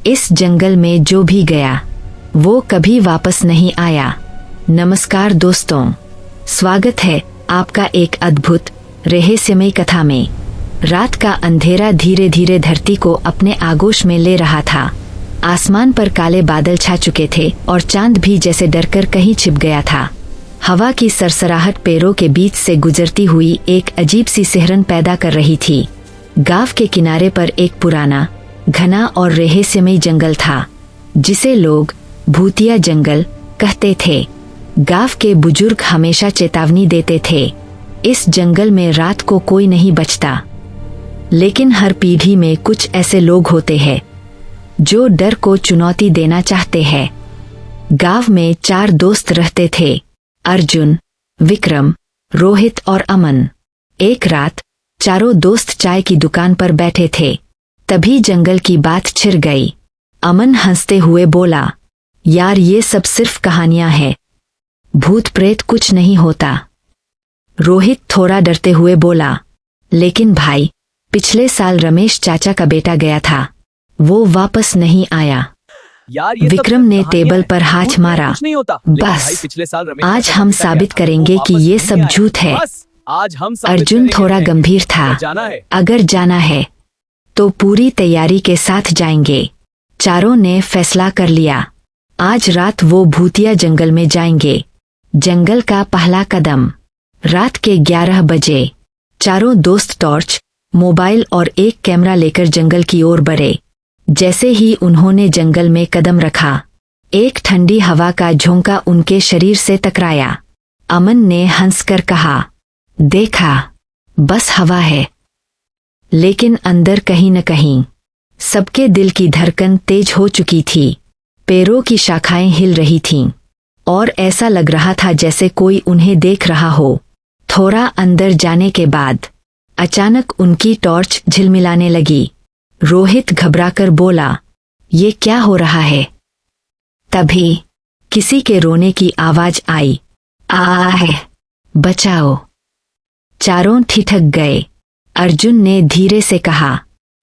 इस जंगल में जो भी गया वो कभी वापस नहीं आया। नमस्कार दोस्तों, स्वागत है आपका एक अद्भुत रहस्यमय कथा में। रात का अंधेरा धीरे धीरे धरती को अपने आगोश में ले रहा था। आसमान पर काले बादल छा चुके थे और चांद भी जैसे डरकर कहीं छिप गया था। हवा की सरसराहट पैरों के बीच से गुजरती हुई एक अजीब सी सिहरन पैदा कर रही थी। गांव के किनारे पर एक पुराना, घना और रहस्यमय जंगल था, जिसे लोग भूतिया जंगल कहते थे। गांव के बुजुर्ग हमेशा चेतावनी देते थे, इस जंगल में रात को कोई नहीं बचता। लेकिन हर पीढ़ी में कुछ ऐसे लोग होते हैं जो डर को चुनौती देना चाहते हैं। गांव में 4 दोस्त रहते थे, अर्जुन, विक्रम, रोहित और अमन। एक रात चारों दोस्त चाय की दुकान पर बैठे थे, तभी जंगल की बात छिड़ गई। अमन हंसते हुए बोला, यार ये सब सिर्फ कहानियां हैं, भूत प्रेत कुछ नहीं होता। रोहित थोड़ा डरते हुए बोला, लेकिन भाई, पिछले साल रमेश चाचा का बेटा गया था, वो वापस नहीं आया। विक्रम ने टेबल पर हाथ मारा, बस आज हम साबित करेंगे कि ये सब झूठ है। अर्जुन थोड़ा गंभीर था, अगर जाना है तो पूरी तैयारी के साथ जाएंगे। चारों ने फैसला कर लिया, आज रात वो भूतिया जंगल में जाएंगे। जंगल का पहला कदम। रात के 11 बजे चारों दोस्त टॉर्च, मोबाइल और एक कैमरा लेकर जंगल की ओर बढ़े। जैसे ही उन्होंने जंगल में कदम रखा, एक ठंडी हवा का झोंका उनके शरीर से टकराया। अमन ने हंसकर कहा, देखा, बस हवा है। लेकिन अंदर कहीं न कहीं सबके दिल की धड़कन तेज हो चुकी थी। पैरों की शाखाएं हिल रही थीं और ऐसा लग रहा था जैसे कोई उन्हें देख रहा हो। थोड़ा अंदर जाने के बाद अचानक उनकी टॉर्च झिलमिलाने लगी। रोहित घबराकर बोला, ये क्या हो रहा है? तभी किसी के रोने की आवाज आई, है, बचाओ। चारों ठिठक गए। अर्जुन ने धीरे से कहा,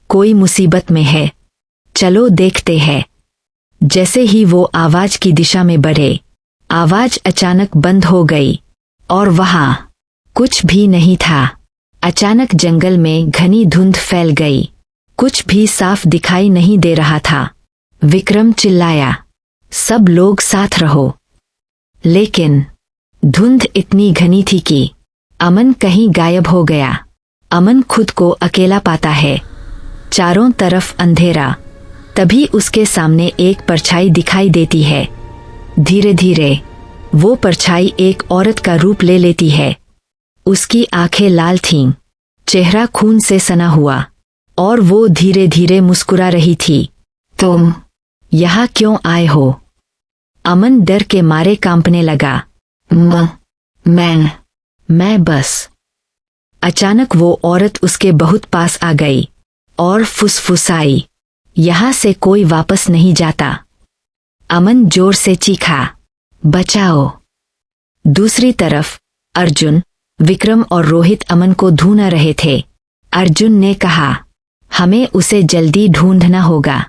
कोई मुसीबत में है, चलो देखते हैं। जैसे ही वो आवाज की दिशा में बढ़े, आवाज अचानक बंद हो गई और वहां कुछ भी नहीं था। अचानक जंगल में घनी धुंध फैल गई, कुछ भी साफ दिखाई नहीं दे रहा था। विक्रम चिल्लाया, सब लोग साथ रहो। लेकिन धुंध इतनी घनी थी कि अमन कहीं गायब हो गया। अमन खुद को अकेला पाता है, चारों तरफ अंधेरा। तभी उसके सामने एक परछाई दिखाई देती है। धीरे धीरे वो परछाई एक औरत का रूप ले लेती है। उसकी आंखें लाल थीं, चेहरा खून से सना हुआ और वो धीरे धीरे मुस्कुरा रही थी। तुम यहाँ क्यों आए हो? अमन डर के मारे कांपने लगा। मैं बस। अचानक वो औरत उसके बहुत पास आ गई और फुसफुसाई, यहाँ से कोई वापस नहीं जाता। अमन जोर से चीखा, बचाओ। दूसरी तरफ अर्जुन, विक्रम और रोहित अमन को ढूंढ रहे थे। अर्जुन ने कहा, हमें उसे जल्दी ढूंढना होगा।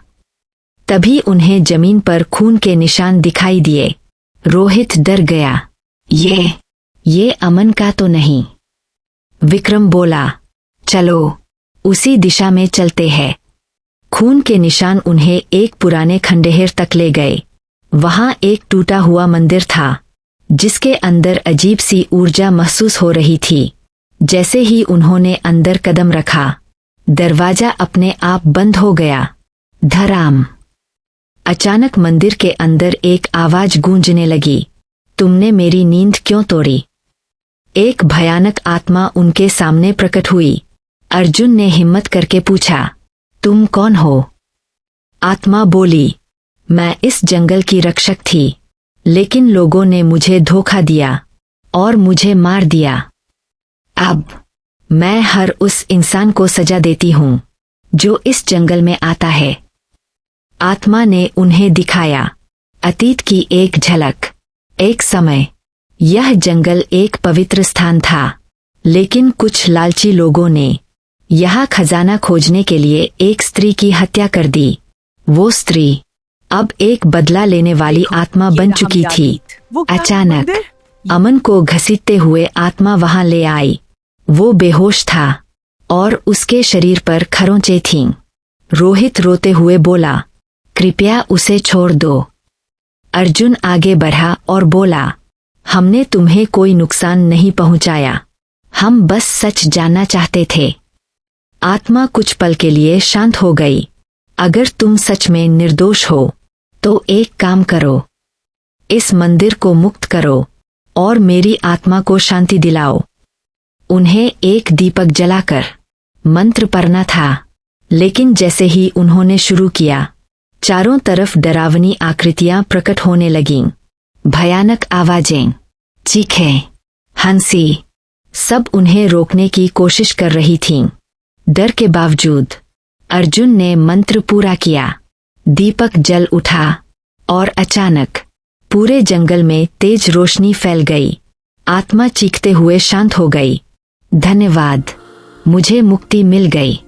तभी उन्हें जमीन पर खून के निशान दिखाई दिए। रोहित डर गया, ये अमन का तो नहीं। विक्रम बोला, चलो उसी दिशा में चलते हैं। खून के निशान उन्हें एक पुराने खंडहर तक ले गए। वहां एक टूटा हुआ मंदिर था, जिसके अंदर अजीब सी ऊर्जा महसूस हो रही थी। जैसे ही उन्होंने अंदर कदम रखा, दरवाजा अपने आप बंद हो गया। धड़ाम। अचानक मंदिर के अंदर एक आवाज गूंजने लगी, तुमने मेरी नींद क्यों तोड़ी? एक भयानक आत्मा उनके सामने प्रकट हुई। अर्जुन ने हिम्मत करके पूछा, तुम कौन हो? आत्मा बोली, मैं इस जंगल की रक्षक थी, लेकिन लोगों ने मुझे धोखा दिया और मुझे मार दिया। अब मैं हर उस इंसान को सजा देती हूँ जो इस जंगल में आता है। आत्मा ने उन्हें दिखाया अतीत की एक झलक। एक समय यह जंगल एक पवित्र स्थान था, लेकिन कुछ लालची लोगों ने यहाँ खजाना खोजने के लिए एक स्त्री की हत्या कर दी। वो स्त्री अब एक बदला लेने वाली आत्मा बन चुकी थी। अचानक अमन को घसीटते हुए आत्मा वहां ले आई। वो बेहोश था और उसके शरीर पर खरोंचें थीं। रोहित रोते हुए बोला, कृपया उसे छोड़ दो। अर्जुन आगे बढ़ा और बोला, हमने तुम्हें कोई नुकसान नहीं पहुंचाया, हम बस सच जानना चाहते थे। आत्मा कुछ पल के लिए शांत हो गई। अगर तुम सच में निर्दोष हो तो एक काम करो, इस मंदिर को मुक्त करो और मेरी आत्मा को शांति दिलाओ। उन्हें एक दीपक जलाकर मंत्र पढ़ना था, लेकिन जैसे ही उन्होंने शुरू किया, चारों तरफ डरावनी आकृतियां प्रकट होने लगीं। भयानक आवाजें, चीखें, हंसी, सब उन्हें रोकने की कोशिश कर रही थीं। डर के बावजूद अर्जुन ने मंत्र पूरा किया। दीपक जल उठा और अचानक पूरे जंगल में तेज रोशनी फैल गई। आत्मा चीखते हुए शांत हो गई। धन्यवाद, मुझे मुक्ति मिल गई।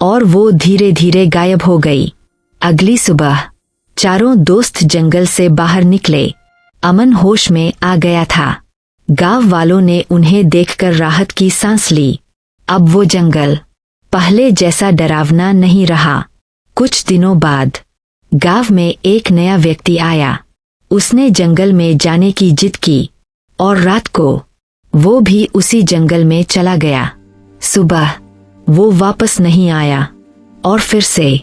और वो धीरे धीरे गायब हो गई। अगली सुबह चारों दोस्त जंगल से बाहर निकले। अमन होश में आ गया था। गांव वालों ने उन्हें देखकर राहत की सांस ली। अब वो जंगल पहले जैसा डरावना नहीं रहा। कुछ दिनों बाद गांव में एक नया व्यक्ति आया। उसने जंगल में जाने की जिद की और रात को वो भी उसी जंगल में चला गया। सुबह वो वापस नहीं आया और फिर से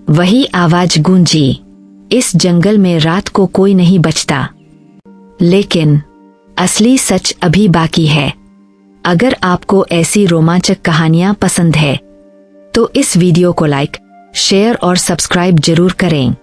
वही आवाज गूंजी, इस जंगल में रात को कोई नहीं बचता। लेकिन असली सच अभी बाकी है। अगर आपको ऐसी रोमांचक कहानियां पसंद है तो इस वीडियो को लाइक, शेयर और सब्सक्राइब जरूर करें।